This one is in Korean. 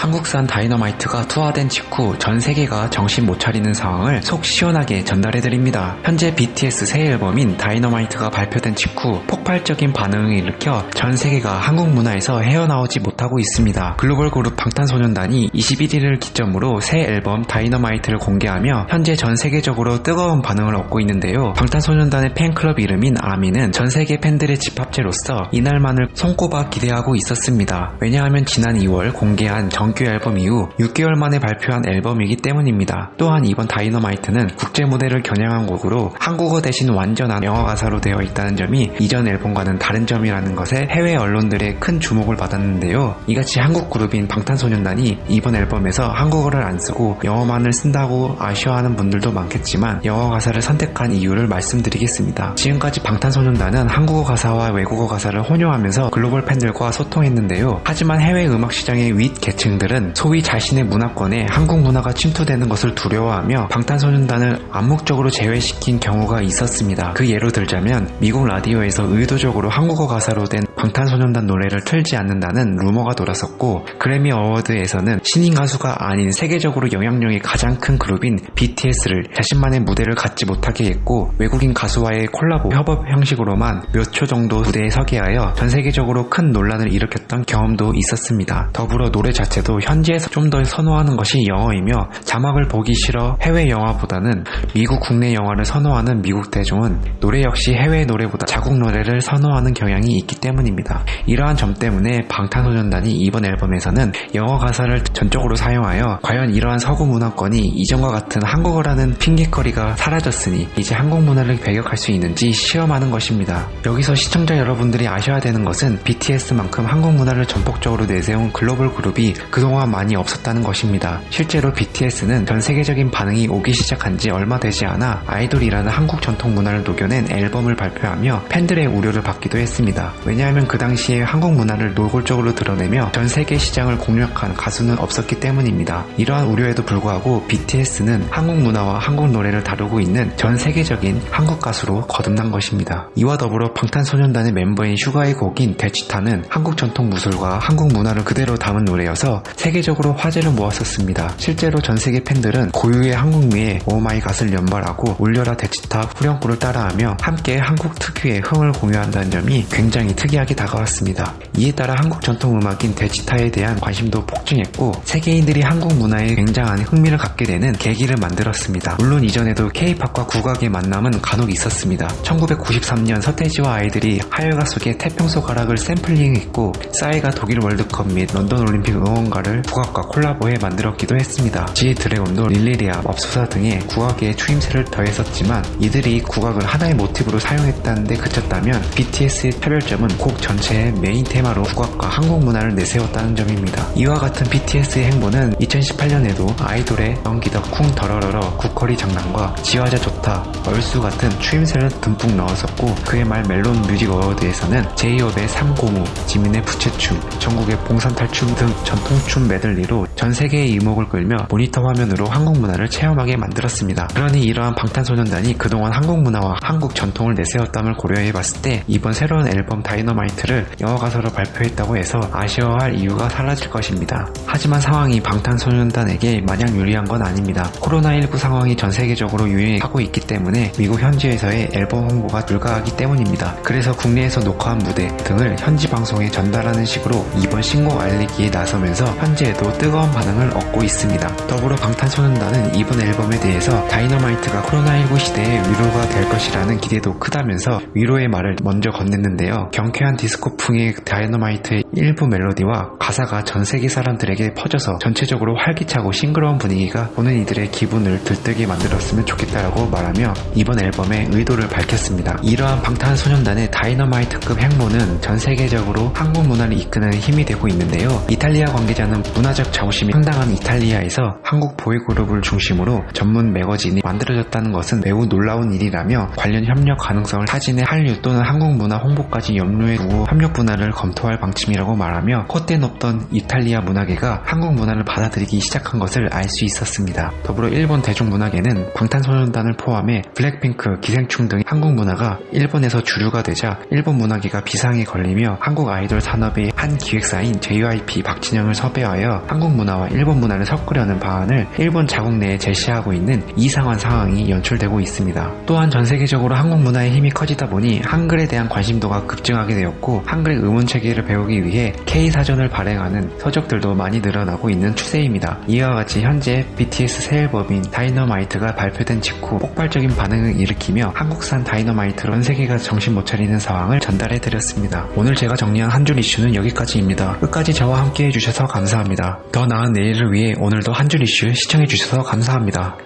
한국산 다이너마이트가 투하된 직후 전 세계가 정신 못 차리는 상황을 속 시원하게 전달해드립니다. 현재 BTS 새 앨범인 다이너마이트가 발표된 직후 폭발적인 반응을 일으켜 전 세계가 한국 문화에서 헤어나오지 못하고 있습니다. 글로벌 그룹 방탄소년단이 21일을 기점으로 새 앨범 다이너마이트를 공개하며 현재 전 세계적으로 뜨거운 반응을 얻고 있는데요. 방탄소년단의 팬클럽 이름인 아미는 전 세계 팬들의 집합체로서 이날만을 손꼽아 기대하고 있었습니다. 왜냐하면 지난 2월 공개한 정규 앨범 이후 6개월 만에 발표한 앨범이기 때문입니다. 또한 이번 다이너마이트는 국제 무대를 겨냥한 곡으로 한국어 대신 완전한 영어 가사로 되어 있다는 점이 이전 앨범과는 다른 점이라는 것에 해외 언론들의 큰 주목을 받았는데요. 이같이 한국 그룹인 방탄소년단이 이번 앨범에서 한국어를 안 쓰고 영어만을 쓴다고 아쉬워하는 분들도 많겠지만 영어 가사를 선택한 이유를 말씀드리겠습니다. 지금까지 방탄소년단은 한국어 가사와 외국어 가사를 혼용하면서 글로벌 팬들과 소통했는데요. 하지만 해외 음악 시장의 윗 계층들은 소위 자신의 문화권에 한국 문화가 침투되는 것을 두려워하며 방탄소년단을 암묵적으로 제외시킨 경우가 있었습니다. 그 예로 들자면 미국 라디오에서 의도적으로 한국어 가사로 된 방탄소년단 노래를 틀지 않는다는 루머가 돌았었고, 그래미 어워드에서는 신인 가수가 아닌 세계적으로 영향력이 가장 큰 그룹인 BTS를 자신만의 무대를 갖지 못하게 했고, 외국인 가수와의 콜라보 협업 형식으로만 몇 초 정도 무대에 서게 하여 전 세계적으로 큰 논란을 일으켰던 경험도 있었습니다. 더불어 노래 자체도 현지에서 좀 더 선호하는 것이 영어이며 자막을 보기 싫어 해외 영화보다는 미국 국내 영화를 선호하는 미국 대중은 노래 역시 해외 노래보다 자국 노래를 선호하는 경향이 있기 때문입니다. 이러한 점 때문에 방탄소년단이 이번 앨범에서는 영어 가사를 전적으로 사용하여 과연 이러한 서구 문화권이 이전과 같은 한국어라는 핑계거리가 사라졌으니 이제 한국 문화를 배격할 수 있는지 시험하는 것입니다. 여기서 시청자 여러분들이 아셔야 되는 것은 BTS만큼 한국 문화를 전폭적으로 내세운 글로벌 그룹이 그동안 많이 없었다는 것입니다. 실제로 BTS는 전 세계적인 반응이 오기 시작한 지 얼마 되지 않아 아이돌이라는 한국 전통 문화를 녹여낸 앨범을 발표하며 팬들의 우려를 받기도 했습니다. 왜냐하면 그 당시에 한국 문화를 노골적으로 드러내며 전 세계 시장을 공략한 가수는 없었기 때문입니다. 이러한 우려에도 불구하고 BTS는 한국 문화와 한국 노래를 다루고 있는 전 세계적인 한국 가수로 거듭난 것입니다. 이와 더불어 방탄소년단의 멤버인 슈가의 곡인 데치타는 한국 전통 무술과 한국 문화를 그대로 담은 노래여서 세계적으로 화제를 모았었습니다. 실제로 전 세계 팬들은 고유의 한국미에 오마이갓을 연발하고 울려라 데치타 후렴구를 따라하며 함께 한국 특유의 흥을 공유한다는 점이 굉장히 특이하게 다가왔습니다. 이에 따라 한국 전통 음악인 데치타에 대한 관심도 폭증했고 세계인들이 한국 문화에 굉장한 흥미를 갖게 되는 계기를 만들었습니다. 물론 이전에도 K-팝과 국악의 만남은 간혹 있었습니다. 1993년 서태지와 아이들이 하열가 속에 태평소 가락을 샘플링했고 싸이가 독일 월드컵 및 런던 올림픽 응원가를 국악과 콜라보해 만들었기도 했습니다. 지의 드래곤도 릴리리아, 맙소사 등의 국악의 추임새를 더했었지만 이들이 국악을 하나의 모티브로 사용했다는데 그쳤다면 BTS의 차별점은 곡 전체의 메인 테마로 국악과 한국 문화를 내세웠다는 점입니다. 이와 같은 BTS의 행보는 2018년에도 아이돌의 연기덕 쿵 더러러러 국거리 장난과 지화자 좋다, 얼쑤 같은 추임새를 듬뿍 넣었었고 그의 말 멜론 뮤직 어워드에서는 제이홉의 삼고무, 지민의 부채춤, 전국의 봉산탈춤 등 전통춤 메들리로 전 세계의 이목을 끌며 모니터 화면으로 한국 문화를 체험하게 만들었습니다. 그러니 이러한 방탄소년단이 그동안 한국 문화와 한국 전통을 내세웠담을 고려해봤을 때 이번 새로운 앨범 다이너마이트를 영어 가사로 발표했다고 해서 아쉬워할 이유가 사라질 것입니다. 하지만 상황이 방탄소년단에게 마냥 유리한 건 아닙니다. 코로나19 상황이 전 세계적으로 유행하고 있기 때문에 미국 현지에서의 앨범 홍보가 불가하기 때문입니다. 그래서 국내에서 녹화한 무대 등을 현지 방송에 전달하는 식으로 이번 신곡 알리기에 나서면서 현재에도 뜨거운 반응을 얻고 있습니다. 더불어 방탄소년단은 이번 앨범에 대해서 다이너마이트가 코로나19 시대에 위로가 될 것이라는 기대도 크다면서 위로의 말을 먼저 건넸는데요. 경쾌한 디스코풍의 다이너마이트의 일부 멜로디와 가사가 전 세계 사람들에게 퍼져서 전체적으로 활기차고 싱그러운 분위기가 보는 이들의 기분을 들뜨게 만들었으면 좋겠다라고 말하며 이번 앨범의 의도를 밝혔습니다. 이러한 방탄소년단의 다이너마이트급 행보는 전 세계적으로 한국 문화를 이끄는 힘이 되고 있는데요. 이탈리아 관계자는 문화적 자부심이 상당한 이탈리아에서 한국 보이그룹을 중심으로 전문 매거진이 만들어졌다는 것은 매우 놀라운 일이라며 관련 협력 가능성을 타진의 한류 또는 한국 문화 홍보까지 염두에 두고 협력 분야를 검토할 방침이라고 말하며 콧대 높던 이탈리아 문화계가 한국 문화를 받아들이기 시작한 것을 알 수 있었습니다. 더불어 일본 대중문화계는 방탄소년단을 포함해 블랙핑크, 기생충 등 한국 문화가 일본에서 주류가 되자 일본 문화계가 비상에 걸리며 한국 아이돌 산업의 한 기획사인 JYP 박진영을 섭외하여 한국 문화와 일본 문화를 섞으려는 방안을 일본 자국 내에 제시하고 있는 이상한 상황이 연출되고 있습니다. 또한 전 세계적으로 한국 문화의 힘이 커지다 보니 한글에 대한 관심도가 급증하게 되었고 한글의 의문체계를 배우기 위해 K사전을 발행하는 서적들도 많이 늘어나고 있는 추세입니다. 이와 같이 현재 BTS 새 앨범인 다이너마이트가 발표된 직후 폭발적인 반응을 일으키며 한국산 다이너마이트로 전 세계가 정신 못 차리는 상황을 전달해드렸습니다. 오늘 제가 정리한 한 줄 이슈는 여기까지입니다. 끝까지 저와 함께 해주셔서 감사합니다. 더 나은 내일을 위해 오늘도 한 줄 이슈 시청해주셔서 감사합니다.